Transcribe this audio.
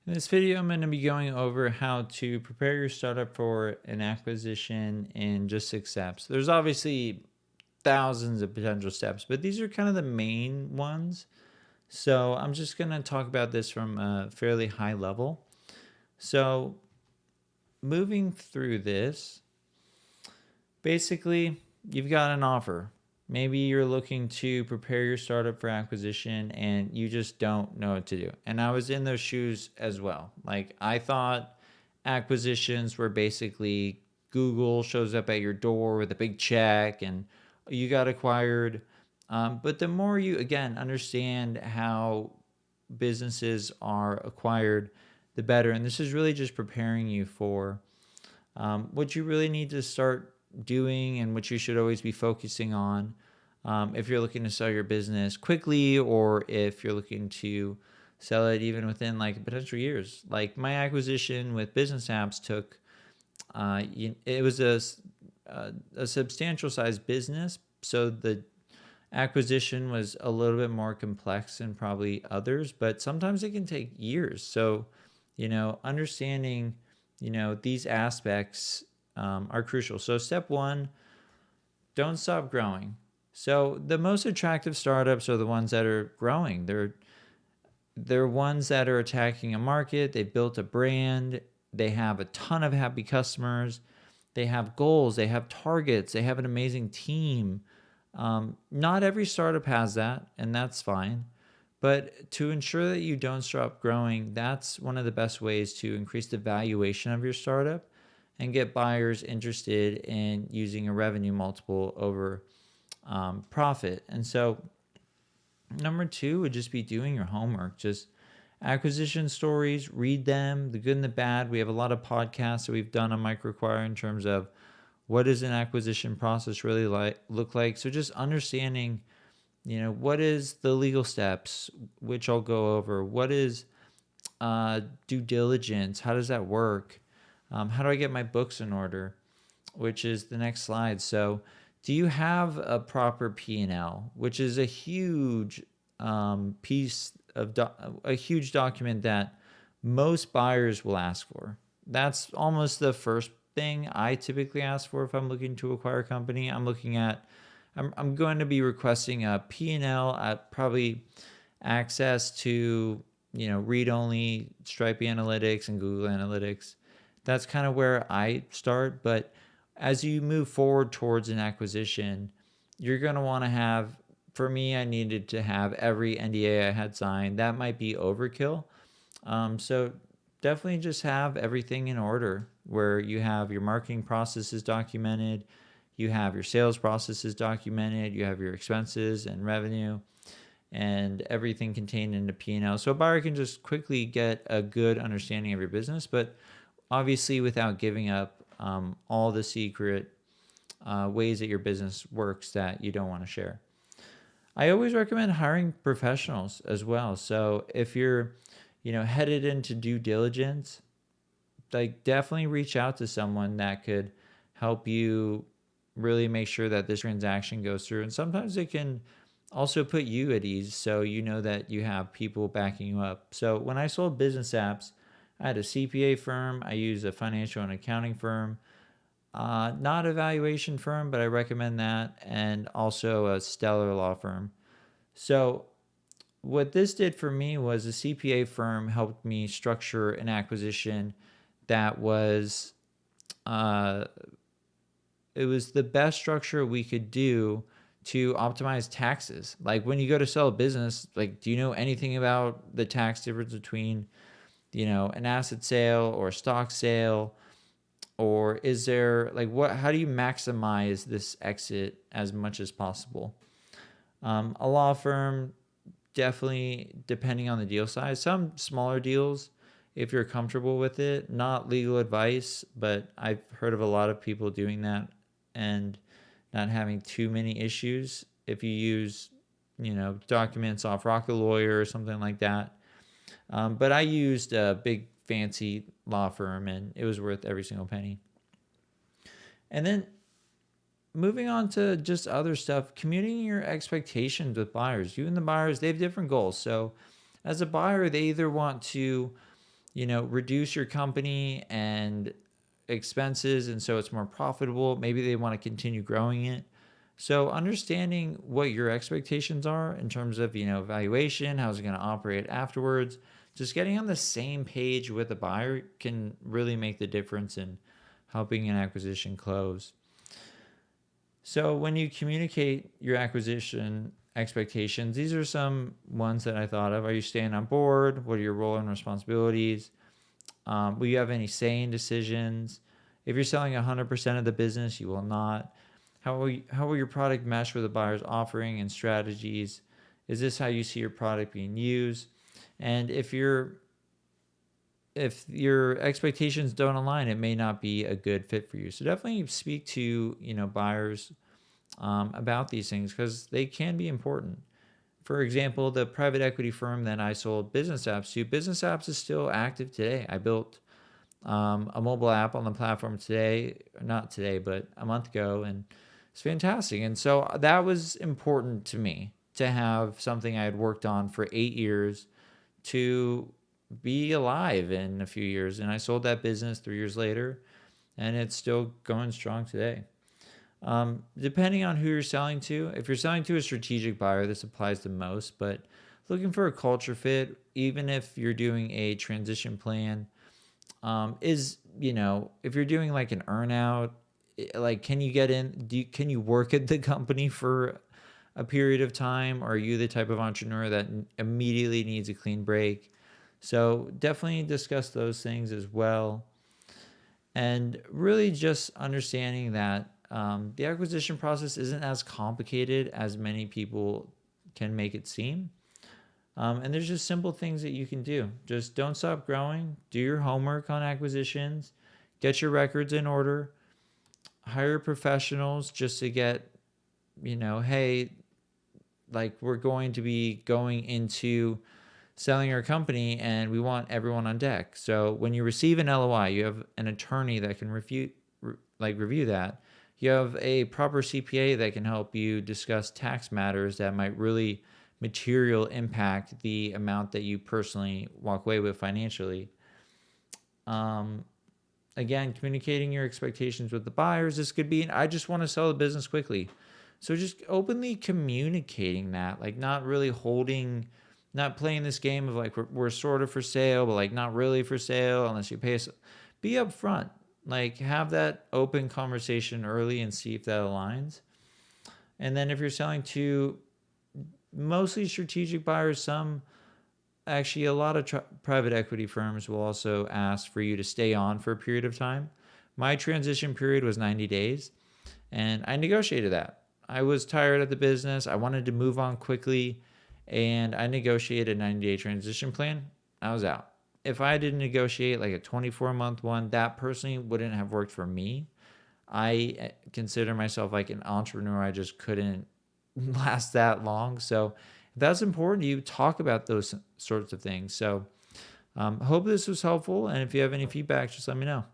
In this video, I'm going to be going over how to prepare your startup for an acquisition in just 6 steps. There's obviously thousands of potential steps, but these are kind of the main ones. So I'm just going to talk about this from a fairly high level. So moving through this, basically, you've got an offer. Maybe you're looking to prepare your startup for acquisition and you just don't know what to do. And I was in those shoes as well. Like, I thought acquisitions were basically Google shows up at your door with a big check and you got acquired. But the more you, again, understand how businesses are acquired, the better. And this is really just preparing you for what you really need to start doing and what you should always be focusing on if you're looking to sell your business quickly or if you're looking to sell it even within like potential years. Like my acquisition with Business Apps took, it was a substantial size business. So the acquisition was a little bit more complex than probably others, but sometimes it can take years. So, understanding, these aspects are crucial. So step one, don't stop growing. So the most attractive startups are the ones that are growing. They're ones that are attacking a market. They've built a brand. They have a ton of happy customers. They have goals. They have targets. They have an amazing team. Not every startup has that, and that's fine. But to ensure that you don't stop growing, that's one of the best ways to increase the valuation of your startup and get buyers interested in using a revenue multiple over profit. And so, number two would just be doing your homework. Just acquisition stories, read them, the good and the bad. We have a lot of podcasts that we've done on MicroAcquire in terms of what does an acquisition process really look like. So just understanding, what is the legal steps, which I'll go over. What is due diligence? How does that work? How do I get my books in order? Which is the next slide. So do you have a proper P&L, which is a huge piece of a huge document that most buyers will ask for. That's almost the first thing I typically ask for if I'm looking to acquire a company. I'm going to be requesting a P&L at probably access to, read-only Stripe Analytics and Google Analytics. That's kind of where I start. But as you move forward towards an acquisition, you're going to want to have, for me, I needed to have every NDA I had signed. That might be overkill. So definitely just have everything in order where you have your marketing processes documented, you have your sales processes documented, you have your expenses and revenue and everything contained in the P&L. So a buyer can just quickly get a good understanding of your business, but obviously without giving up all the secret ways that your business works that you don't want to share. I always recommend hiring professionals as well. So if you're, headed into due diligence, like definitely reach out to someone that could help you really make sure that this transaction goes through. And sometimes it can also put you at ease so you know that you have people backing you up. So when I sold Business Apps, I had a CPA firm. I used a financial and accounting firm. Not a valuation firm, but I recommend that. And also a stellar law firm. So what this did for me was a CPA firm helped me structure an acquisition that was it was the best structure we could do to optimize taxes. Like when you go to sell a business, like do you know anything about the tax difference between, an asset sale or a stock sale? Or is there like how do you maximize this exit as much as possible? A law firm, definitely depending on the deal size. Some smaller deals, if you're comfortable with it, not legal advice, but I've heard of a lot of people doing that and not having too many issues. If you use, documents off Rocket Lawyer or something like that. But I used a big fancy law firm and it was worth every single penny. And then moving on to just other stuff, communicating your expectations with buyers. You and the buyers, they have different goals. So as a buyer, they either want to reduce your company and expenses, and so it's more profitable. Maybe they want to continue growing it. So understanding what your expectations are in terms of, valuation, how's it going to operate afterwards, just getting on the same page with a buyer can really make the difference in helping an acquisition close. So when you communicate your acquisition expectations, these are some ones that I thought of. Are you staying on board? What are your role and responsibilities? Will you have any say in decisions? If you're selling 100% of the business, you will not. How will your product mesh with the buyer's offering and strategies? Is this how you see your product being used? And if your expectations don't align, it may not be a good fit for you. So definitely speak to buyers about these things, because they can be important. For example, the private equity firm that I sold Business Apps to, Business Apps is still active today. I built a mobile app on the platform today, not today, but a month ago, and it's fantastic. And so that was important to me, to have something I had worked on for 8 years to be alive in a few years. And I sold that business 3 years later, and it's still going strong today. Depending on who you're selling to, if you're selling to a strategic buyer, this applies the most, but looking for a culture fit, even if you're doing a transition plan, if you're doing like an earnout, like, can you get in, can you work at the company for a period of time? Or are you the type of entrepreneur that immediately needs a clean break? So definitely discuss those things as well. And really just understanding that the acquisition process isn't as complicated as many people can make it seem. And there's just simple things that you can do. Just don't stop growing. Do your homework on acquisitions. Get your records in order. Hire professionals just to get, hey, like, we're going to be going into selling our company and we want everyone on deck. So when you receive an LOI, you have an attorney that can review that. You have a proper CPA that can help you discuss tax matters that might really material impact the amount that you personally walk away with financially. Again, communicating your expectations with the buyers. This could be, I just want to sell the business quickly. So just openly communicating that, like, not playing this game of like, we're sort of for sale, but like not really for sale unless you pay us. Be upfront, like have that open conversation early and see if that aligns. And then if you're selling to mostly strategic buyers, actually a lot of private equity firms will also ask for you to stay on for a period of time. My transition period was 90 days, and I negotiated that. I was tired of the business. I wanted to move on quickly, and I negotiated a 90-day transition plan. I was out. If I didn't negotiate like a 24-month one, that personally wouldn't have worked for me. I consider myself like an entrepreneur. I just couldn't last that long. So if that's important to you, talk about those sorts of things. So hope this was helpful. And if you have any feedback, just let me know.